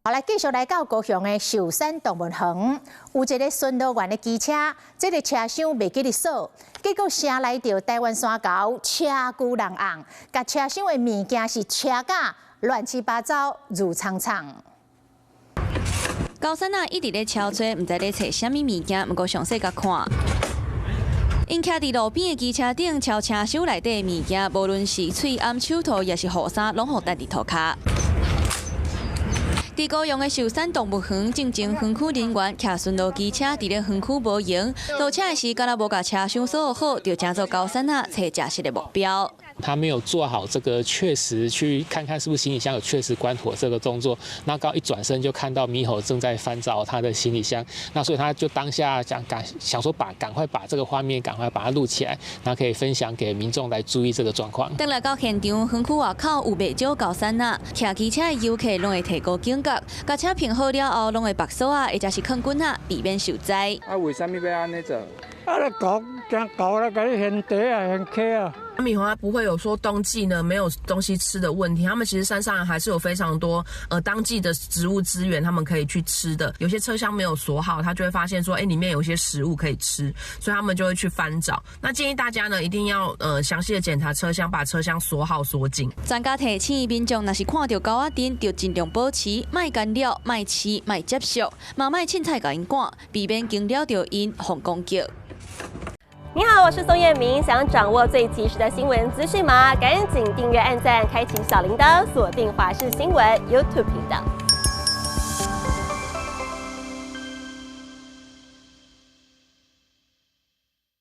后来继续来到高雄的寿山动物园，有一个巡逻员的机车，这个车厢袂记得锁，结果车来到台湾山沟，车久人红，甲车厢的物件是车架乱七八糟，如苍苍。高山啊，一直咧敲吹，唔知咧找啥物物件，毋过详细甲看。因徛伫路边的机车顶敲车厢内底的物件，无论是喙暗手套，也是雨伞，拢互搭伫涂骹。伫高雄的寿山动物园，正前园区人员骑巡逻机车伫咧园区无营，落车的时敢若无甲车厢锁好，就成做高山啊找假实的目标。他没有做好这个确实去看看是不是行李箱有确实关妥这个动作，那刚一转身就看到猕猴正在翻找他的行李箱，那所以他就当下想说赶快把这个画面赶快把它录起来，然后可以分享给民众来注意这个状况。等来到现场，园区外口有袂少高山啊，骑机车的游客拢会提高警觉，甲车停好了后，拢会绑锁啊，或者是放棍啊，避免受灾。啊，为什么要安尼做？啊，咧搞真搞咧，给你现地啊，现客啊。猕猴它不会有说冬季呢没有东西吃的问题，他们其实山上还是有非常多当季的植物资源，他们可以去吃的。有些车厢没有锁好，他就会发现说，里面有一些食物可以吃，所以他们就会去翻找。那建议大家呢一定要详细的检查车厢，把车厢锁好锁紧。专家提醒民众，若是看到狗仔灯，就尽量保持，莫干扰，莫吃，莫接触，嘛莫凊彩甲因赶，避免惊扰到因互攻击。你好，我是宋彦明。想掌握最及时的新闻资讯吗？赶紧订阅、按赞、开启小铃铛，锁定华视新闻 YouTube 频道。